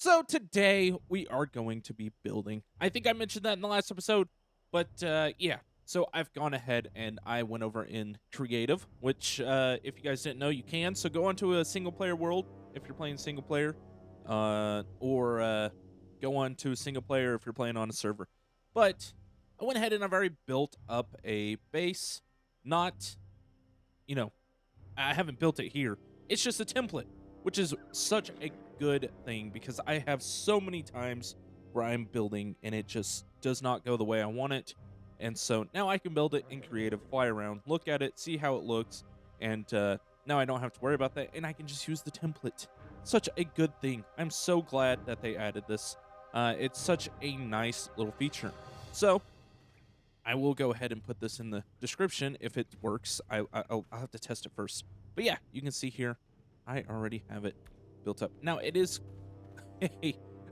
So today we are going to be building. I think I mentioned that in the last episode, but yeah. So I've gone ahead and I went over in creative, which if you guys didn't know, you can. So go onto a single player world if you're playing single player, or go on to a single player if you're playing on a server. But I went ahead and I've already built up a base. Not, you know, I haven't built it here. It's just a template, which is such a good thing because I have so many times where I'm building and it just does not go the way I want it. And so now I can build it in creative, fly around, look at it, see how it looks, and now I don't have to worry about that, and I can just use the template. Such a good thing. I'm so glad that they added this. It's such a nice little feature. So I will go ahead and put this in the description if it works. I'll have to test it first. But yeah, you can see here, I already have it built up. Now it is a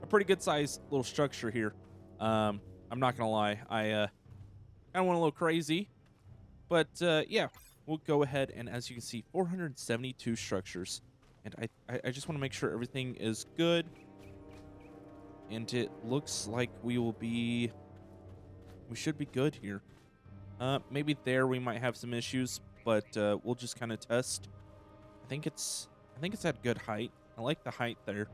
pretty good sized little structure here. I'm not gonna lie, I kind of went a little crazy, but yeah, we'll go ahead and as you can see, 472 structures, and I just want to make sure everything is good, and it looks like we should be good here. Maybe there we might have some issues, but we'll just kind of test. I think it's at good height. I like the height there.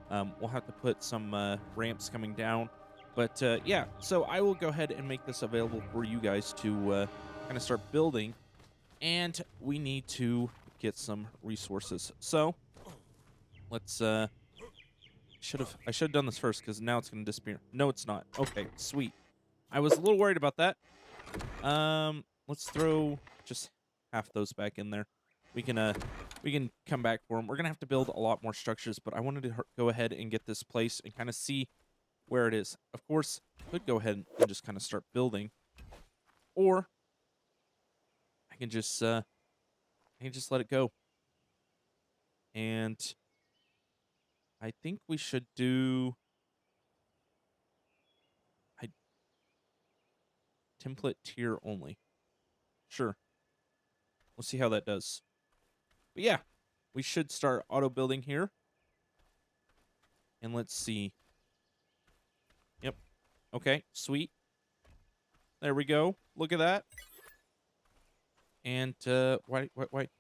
We'll have to put some ramps coming down, but yeah. So I will go ahead and make this available for you guys to kind of start building, and we need to get some resources. So let's. I should have done this first because now it's going to disappear. No, it's not. Okay, sweet. I was a little worried about that. Let's throw just half those back in there. We can come back for them. We're gonna have to build a lot more structures, but I wanted to go ahead and get this place and kind of see where it is. Of course, I could go ahead and just kind of start building, or I can just let it go. And I think we should do I template tier only. Sure, we'll see how that does. But yeah, we should start auto building here. And let's see. Yep. Okay, sweet. There we go. Look at that. And why? Is it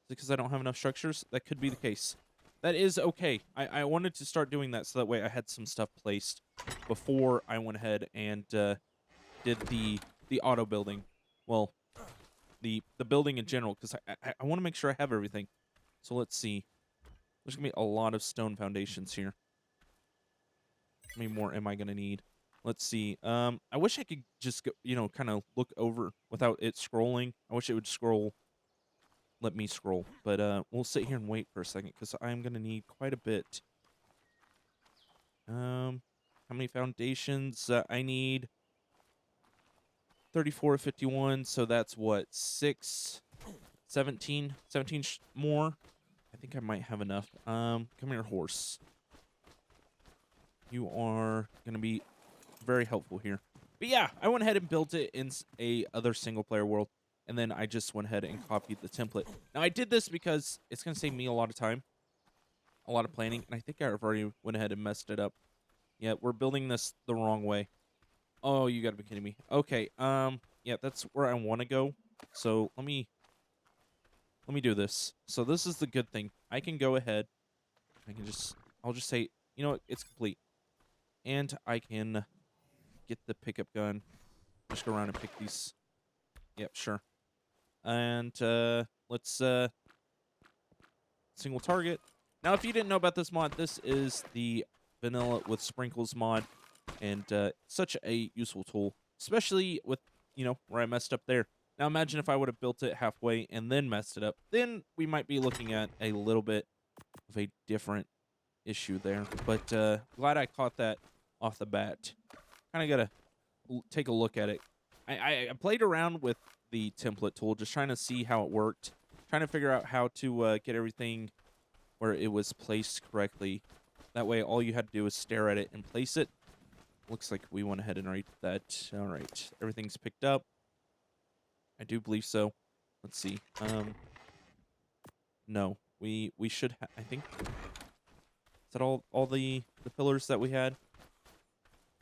because I don't have enough structures? That could be the case. That is okay. I wanted to start doing that so that way I had some stuff placed before I went ahead and did the auto building. Well, the building in general, because I want to make sure I have everything. So let's see. There's gonna be a lot of stone foundations here. How many more am I gonna need? Let's see. I wish I could just go, kind of look over without it scrolling. I wish it would scroll. Let me scroll. But we'll sit here and wait for a second because I'm gonna need quite a bit. How many foundations? I need 34 51. So that's what 6, 17, 17 more. I think I might have enough. Come here, horse. You are gonna be very helpful here. But yeah, I went ahead and built it in a other single player world, and then I just went ahead and copied the template. Now I did this because it's gonna save me a lot of time, a lot of planning, and I think I've already went ahead and messed it up. Yeah, we're building this the wrong way. Oh, you gotta be kidding me. Okay, yeah, that's where I want to go. So let me do this. So this is the good thing. I can go ahead. I'll just say, it's complete, and I can get the pickup gun. Just go around and pick these. Yep, sure. And let's single target. Now, if you didn't know about this mod, this is the vanilla with sprinkles mod, and such a useful tool, especially with where I messed up there. Now, imagine if I would have built it halfway and then messed it up. Then we might be looking at a little bit of a different issue there. But glad I caught that off the bat. Kind of gotta take a look at it. I played around with the template tool, just trying to see how it worked, trying to figure out how to get everything where it was placed correctly. That way, all you had to do was stare at it and place it. Looks like we went ahead and already did that. All right, everything's picked up. I do believe so. Let's see. No, we should. I think. Is that all the pillars that we had?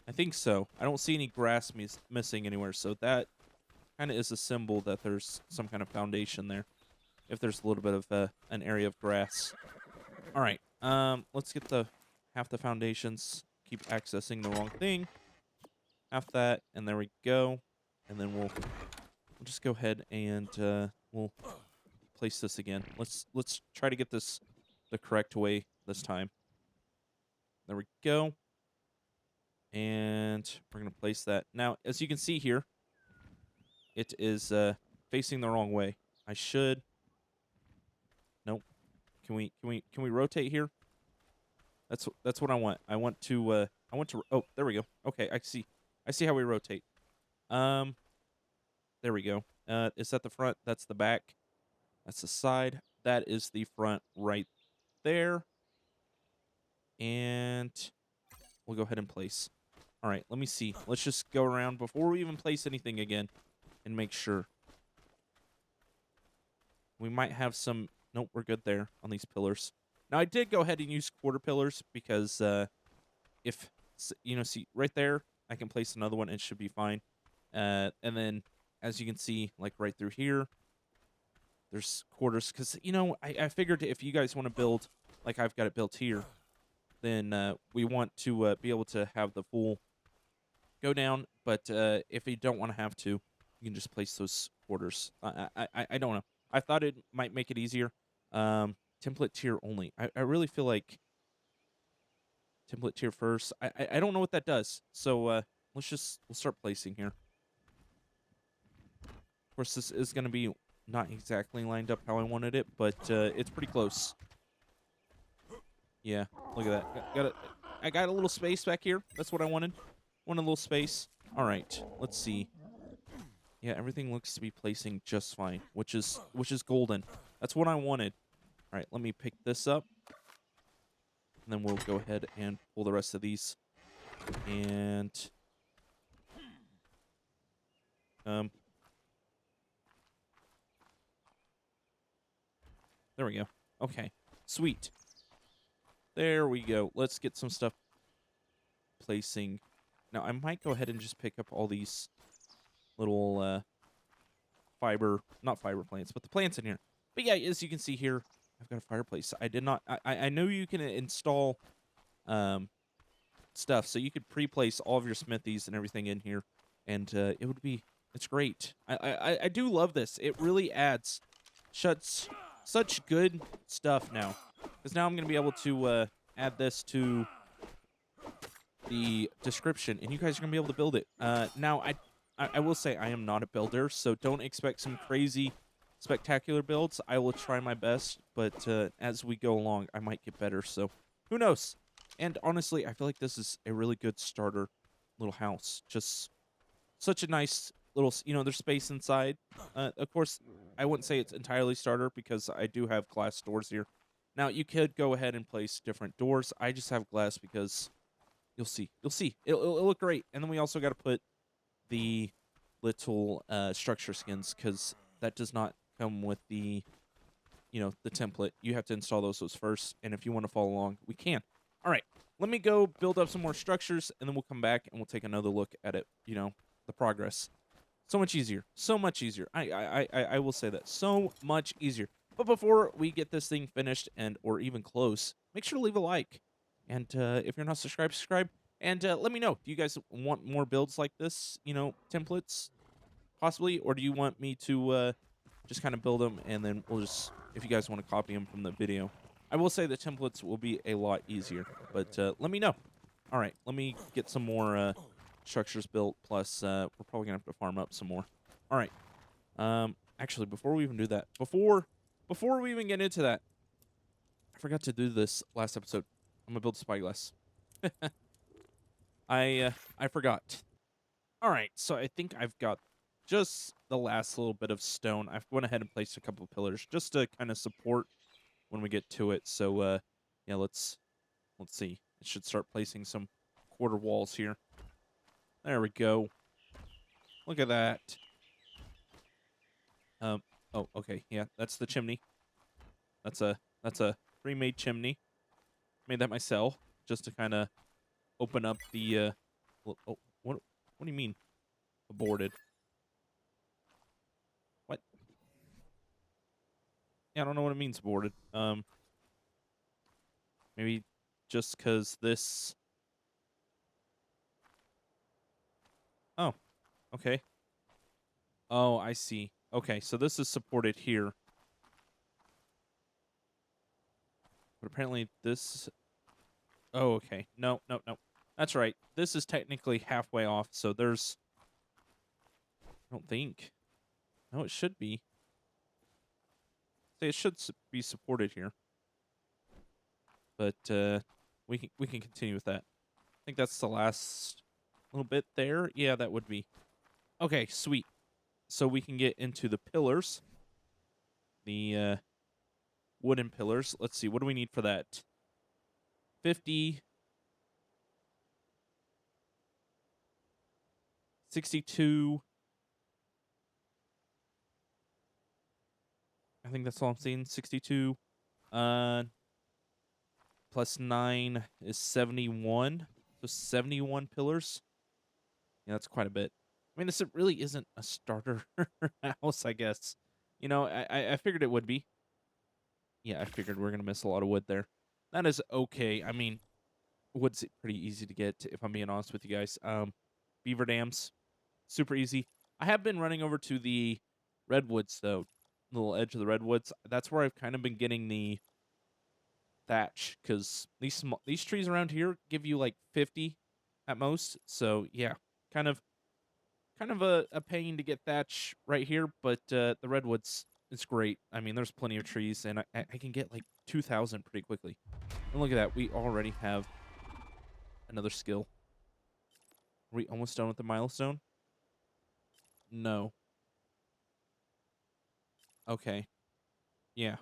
I think so. I don't see any grass missing anywhere, so that kind of is a symbol that there's some kind of foundation there. If there's a little bit of an area of grass. All right. Let's get the half the foundations. Keep accessing the wrong thing. Half that, and there we go. And then we'll just go ahead and we'll place this again. Let's try to get this the correct way this time. There we go. And we're gonna place that. Now, as you can see here, it is facing the wrong way. I should. Nope. Can we rotate here? That's what I want. I want to. Oh, there we go. Okay, I see. I see how we rotate. There we go. Is that the front? That's the back. That's the side. That is the front right there. And we'll go ahead and place. All right, let me see. Let's just go around before we even place anything again and make sure. We might have some... Nope, we're good there on these pillars. Now, I did go ahead and use quarter pillars because if, you know, see, right there, I can place another one and it should be fine. And then, as you can see, like right through here, there's quarters. Because, you know, I figured if you guys want to build like I've got it built here, then we want to be able to have the full go down. But if you don't want to have to, you can just place those quarters. I don't know. I thought it might make it easier. Template tier only. I really feel like template tier first. I don't know what that does. So we'll start placing here. Of course, this is going to be not exactly lined up how I wanted it, but it's pretty close. Yeah, look at that. I got a little space back here. That's what I wanted. Want a little space. All right, let's see. Yeah, everything looks to be placing just fine, which is golden. That's what I wanted. All right, let me pick this up. And then we'll go ahead and pull the rest of these. And there we go. Okay, sweet. There we go. Let's get some stuff placing. Now, I might go ahead and just pick up all these little not fiber plants, but the plants in here. But yeah, as you can see here, I've got a fireplace. I did not, I know you can install stuff, so you could pre-place all of your smithies and everything in here, and it would be, it's great. I do love this. It really adds such good stuff now, because now I'm going to be able to add this to the description, and you guys are going to be able to build it. Now, I will say I am not a builder, so don't expect some crazy, spectacular builds. I will try my best, but as we go along, I might get better, so who knows? And honestly, I feel like this is a really good starter little house. Just such a nice little, you know, there's space inside. Of course, I wouldn't say it's entirely starter because I do have glass doors here. Now, you could go ahead and place different doors. I just have glass because you'll see. It'll look great. And then we also got to put the little structure skins because that does not come with the, you know, the template. You have to install those first. And if you want to follow along, we can. All right, let me go build up some more structures, and then we'll come back and we'll take another look at it, you know, the progress. So much easier. So much easier. I will say that. So much easier. But before we get this thing finished and or even close, make sure to leave a like. And if you're not subscribed, subscribe. And let me know. Do you guys want more builds like this, you know, templates, possibly? Or do you want me to just kind of build them, and then we'll just, if you guys want to copy them from the video. I will say the templates will be a lot easier, but let me know. All right, let me get some more structures built, plus we're probably going to have to farm up some more. All right. Actually, before we even do that, before we even get into that, I forgot to do this last episode. I'm going to build a spyglass. I forgot. All right, so I think I've got just the last little bit of stone. I've went ahead and placed a couple of pillars just to kind of support when we get to it. So yeah, let's see. It should start placing some quarter walls here. There we go. Look at that. Oh, okay. Yeah, that's the chimney. That's a pre-made chimney. Made that myself just to kind of open up the. Oh, what do you mean aborted? What? Yeah, I don't know what it means aborted. Maybe just because this. Oh, okay. Oh, I see. Okay, so this is supported here, but apparently this. Oh, okay. No, no, no. That's right. This is technically halfway off, so there's. I don't think. No, it should be. Say it should be supported here, but we can continue with that. I think that's the last little bit there. Yeah, that would be. Okay, sweet. So we can get into the pillars, the wooden pillars. Let's see. What do we need for that? 50, 62. I think that's all I'm seeing. 62. Uh, plus 9 is 71. So 71 pillars. Yeah, that's quite a bit. I mean, this really isn't a starter house, I guess. You know, I figured it would be. Yeah, I figured we're gonna miss a lot of wood there. That is okay. I mean, wood's pretty easy to get, if I'm being honest with you guys. Beaver dams, super easy. I have been running over to the redwoods though, little edge of the redwoods. That's where I've kind of been getting the thatch because these trees around here give you like 50 at most. So yeah, kind of a pain to get thatch right here, but the redwoods is great. I mean, there's plenty of trees, and I can get like 2,000 pretty quickly. And look at that, we already have another skill. Are we almost done with the milestone? No. Okay. Yeah.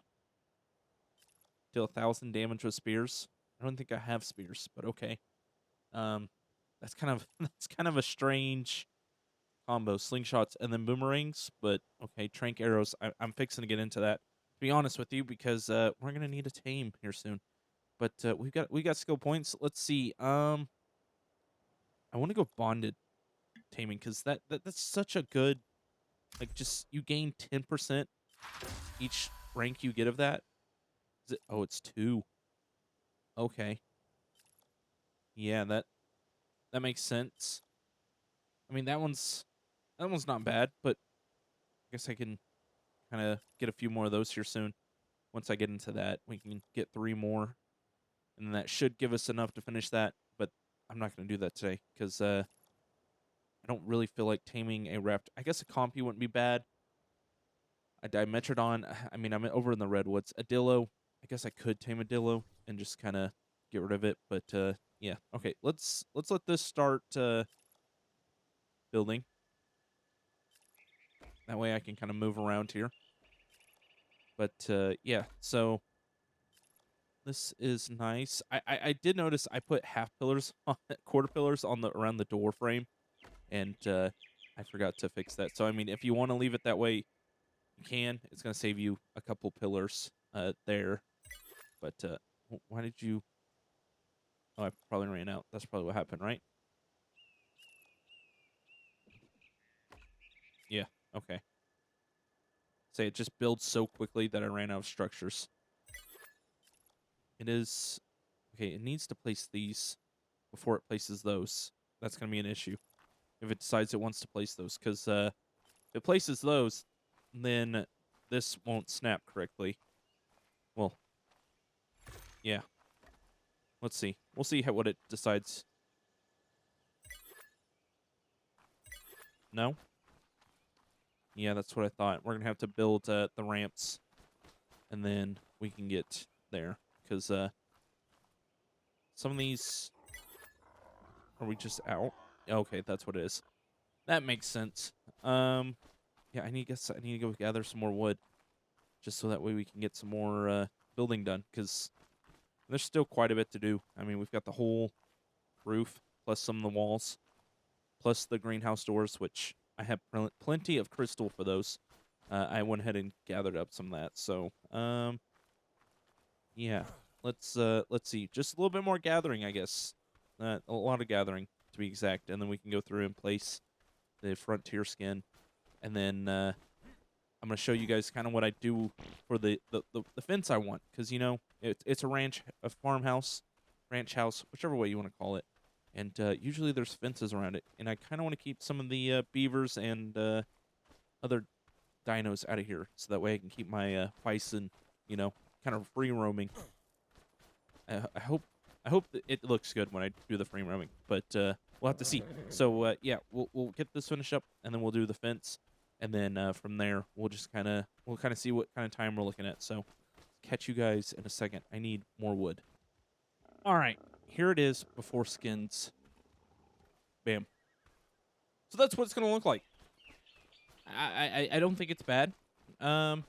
Deal 1,000 damage with spears. I don't think I have spears, but okay. Um, that's kind of that's kind of a strange combo, slingshots and then boomerangs. But okay, trank arrows. I'm fixing to get into that. To be honest with you, because we're gonna need a tame here soon. But we got skill points. Let's see. I want to go bonded taming because that's such a good like just you gain 10% each rank you get of that. Is it? Oh, it's 2. Okay. Yeah, that makes sense. I mean that one's not bad, but I guess I can kind of get a few more of those here soon. Once I get into that, we can get 3 more, and that should give us enough to finish that. But I'm not going to do that today because I don't really feel like taming a raft. I guess a compy wouldn't be bad. A Dimetrodon. I mean, I'm over in the redwoods. A Dillo. I guess I could tame a Dillo and just kind of get rid of it. But yeah. Okay. Let's let this start building. That way I can kind of move around here. But yeah. So this is nice. I did notice I put half pillars, quarter pillars on the around the door frame, and I forgot to fix that. So I mean, if you want to leave it that way, you can. It's gonna save you a couple pillars there. But why did you? Oh, I probably ran out. That's probably what happened, right? Yeah. Okay. Say it just builds so quickly that I ran out of structures. It is okay. It needs to place these before it places those. That's gonna be an issue if it decides it wants to place those, because if it places those, then this won't snap correctly. Well, yeah. Let's see. We'll see what it decides. No? Yeah, that's what I thought. We're going to have to build the ramps, and then we can get there. Because some of these... Are we just out? Okay, that's what it is. That makes sense. Yeah, I need to go gather some more wood. Just so that way we can get some more building done. Because there's still quite a bit to do. I mean, we've got the whole roof, plus some of the walls, plus the greenhouse doors, which I have plenty of crystal for those. I went ahead and gathered up some of that. So, yeah. let's see. Just a little bit more gathering, I guess. A lot of gathering to be exact, and then we can go through and place the frontier skin, and then I'm gonna show you guys kind of what I do for the fence I want, because it's a ranch, a farmhouse, ranch house, whichever way you want to call it, and usually there's fences around it, and I kind of want to keep some of the beavers and other dinos out of here, so that way I can keep my bison, kind of free roaming. I hope that it looks good when I do the free roaming, but we'll have to see. So yeah, we'll get this finished up, and then we'll do the fence, and then from there we'll kind of see what kind of time we're looking at. So catch you guys in a second. I need more wood. All right, here it is before skins. Bam. So that's what it's gonna look like. I don't think it's bad. Um,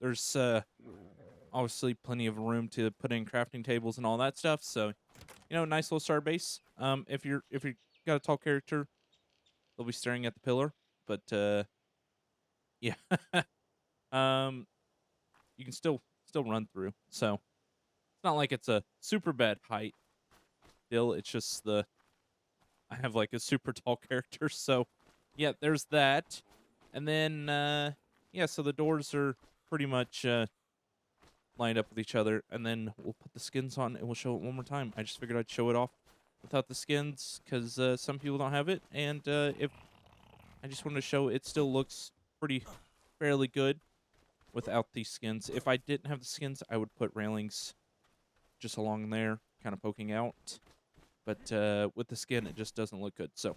there's obviously plenty of room to put in crafting tables and all that stuff. So, nice little start base. If you got a tall character, they'll be staring at the pillar. But yeah, um, you can still run through. So it's not like it's a super bad height. Still, it's just I have like a super tall character. So yeah, there's that. And then yeah, so the doors are pretty much lined up with each other, and then we'll put the skins on and we'll show it one more time. I just figured I'd show it off without the skins because some people don't have it, and if I just wanted to show it still looks pretty fairly good without these skins. If I didn't have the skins, I would put railings just along there, kind of poking out. But with the skin, it just doesn't look good. So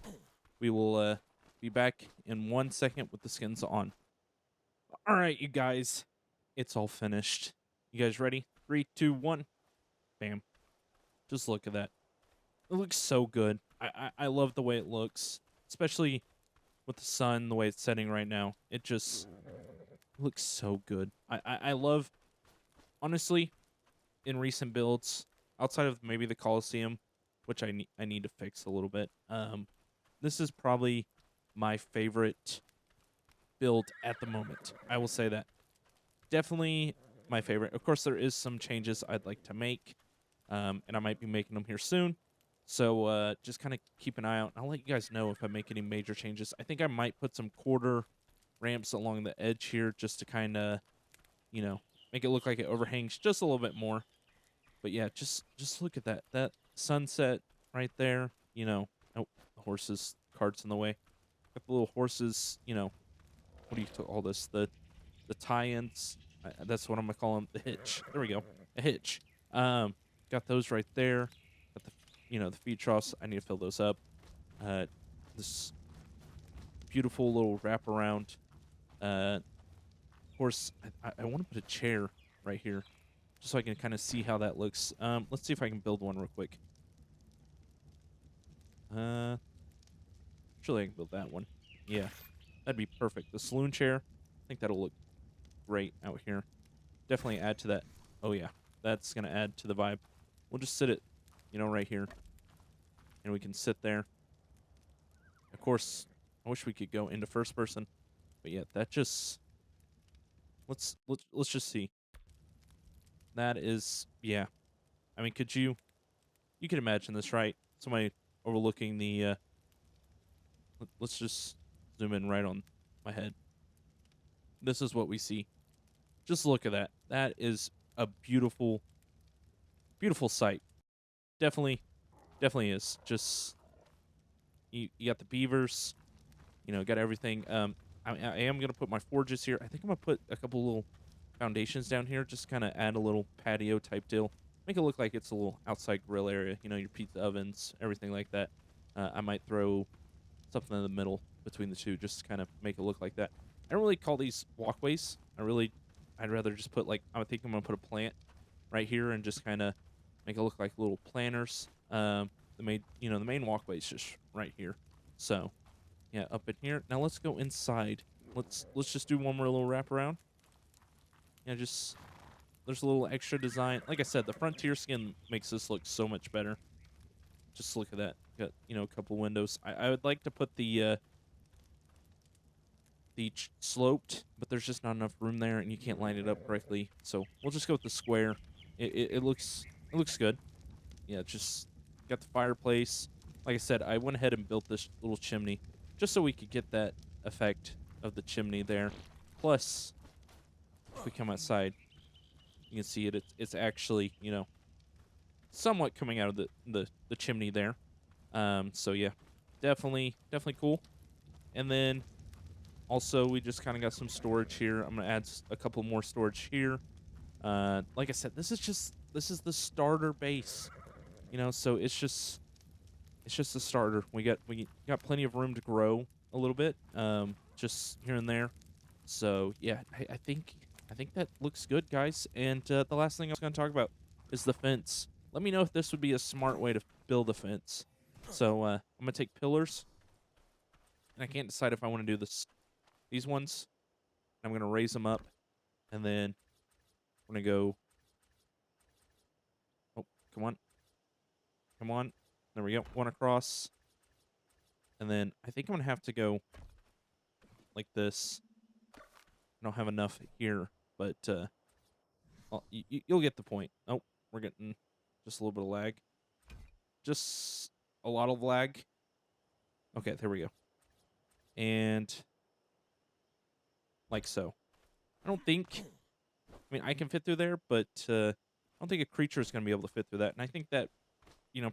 we will be back in 1 second with the skins on. All right, you guys, it's all finished. You guys ready? 3, 2, 1. Bam. Just look at that. It looks so good. I love the way it looks, especially with the sun, the way it's setting right now. It just looks so good. I love, honestly, in recent builds, outside of maybe the Coliseum, which I need to fix a little bit. This is probably my favorite build at the moment. I will say that. Definitely my favorite. Of course, there is some changes I'd like to make, and I might be making them here soon. So just kind of keep an eye out. I'll let you guys know if I make any major changes. I think I might put some quarter ramps along the edge here just to kind of, make it look like it overhangs just a little bit more. But yeah, just look at that. That sunset right there, Oh, the horses, carts in the way. Got the little horses, what do you call this? The tie-ins. That's what I'm gonna call them. The hitch. There we go. A hitch. Got those right there. Got the feed troughs. I need to fill those up. This beautiful little wraparound. Of course, I want to put a chair right here, just so I can kind of see how that looks. Let's see if I can build one real quick. Surely I can build that one. Yeah, that'd be perfect. The saloon chair. I think that'll look great out here. Definitely add to that. Oh yeah, that's gonna add to the vibe. We'll just sit it, right here, and we can sit there. Of course, I wish we could go into first person, but yeah, that just let's just see. That is, yeah. I mean, could you can imagine this, right? Somebody overlooking the. Let's just zoom in right on my head. This is what we see. Just look at that. That is a beautiful, beautiful sight. Definitely is. Just you got the beavers, got everything. I am gonna put my forges here. I think I'm gonna put a couple little foundations down here, just kind of add a little patio type deal. Make it look like it's a little outside grill area. Your pizza ovens, everything like that. I might throw something in the middle between the two, just to kind of make it look like that. I don't really call these walkways. I'd rather just put I think I'm gonna put a plant right here and just kind of make it look like little planters. The main walkway is just right here. So yeah, up in here. Now let's go inside. Let's just do one more little wraparound. Yeah, just there's a little extra design. Like I said, the frontier skin makes this look so much better. Just look at that. Got a couple windows. I would like to put the sloped, but there's just not enough room there, and you can't line it up correctly. So we'll just go with the square. It looks good. Yeah, just got the fireplace. Like I said, I went ahead and built this little chimney just so we could get that effect of the chimney there. Plus, if we come outside, you can see it. It's actually, somewhat coming out of the chimney there. So yeah, definitely cool. And then also we just kind of got some storage here. I'm gonna add a couple more storage here. Like I said, this is the starter base. So it's just a starter. We got plenty of room to grow a little bit, just here and there. So yeah, I think that looks good, guys. And the last thing I was going to talk about is the fence. Let me know if this would be a smart way to build a fence. So I'm gonna take pillars, and I can't decide if I want to do these ones. I'm gonna raise them up, and then we're gonna go. Oh, come on, come on. There we go. One across, and then I think I'm gonna have to go like this. I don't have enough here, but you'll get the point. Oh, we're getting just a little bit of lag. Just a lot of lag. Okay, there we go. And like so. I don't think... I mean, I can fit through there, but I don't think a creature is going to be able to fit through that. And I think that,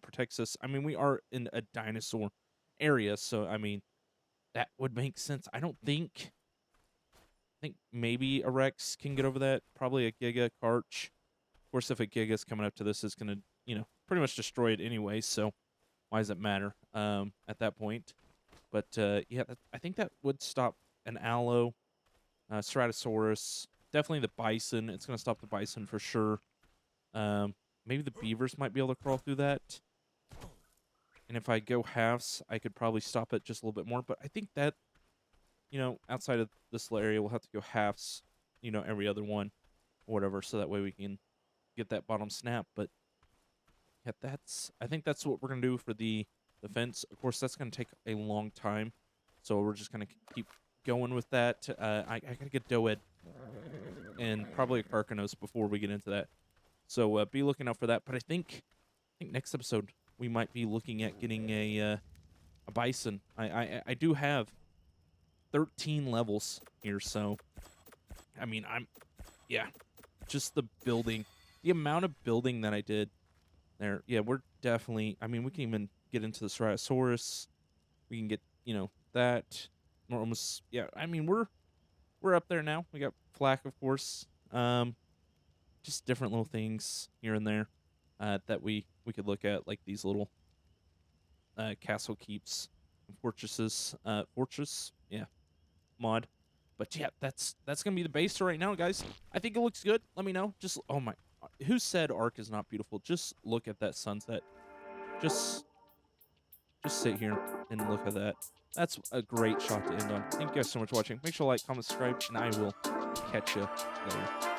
protects us. I mean, we are in a dinosaur area, so, I mean, that would make sense. I think maybe a Rex can get over that. Probably a Giga, Karch. Of course, if a Giga's coming up to this, it's going to, pretty much destroy it anyway, so why does it matter at that point? But, yeah, I think that would stop an Allo, Ceratosaurus, definitely the Bison. It's going to stop the Bison for sure. Maybe the Beavers might be able to crawl through that. And if I go halves, I could probably stop it just a little bit more. But I think that, outside of this little area, we'll have to go halves, every other one or whatever. So that way we can get that bottom snap. But yeah, I think that's what we're going to do for the fence. Of course, that's going to take a long time. So we're just going to keep going with that. I got to get Doed and probably a Carcanos before we get into that. So be looking out for that. But I think next episode we might be looking at getting a Bison. I do have 13 levels here, so I mean yeah, just the building, the amount of building that I did there. Yeah, we're definitely. I mean, we can even get into the Ceratosaurus. We can get that. We're almost, yeah. I mean, we're up there now. We got Flak, of course. Just different little things here and there that we could look at, like these little castle keeps, fortresses, fortress, yeah, mod. But yeah, that's gonna be the base right now, guys. I think it looks good. Let me know. Just oh my, who said Ark is not beautiful? Just look at that sunset. Just sit here and look at that. That's a great shot to end on. Thank you guys so much for watching. Make sure to like, comment, subscribe, and I will catch you later.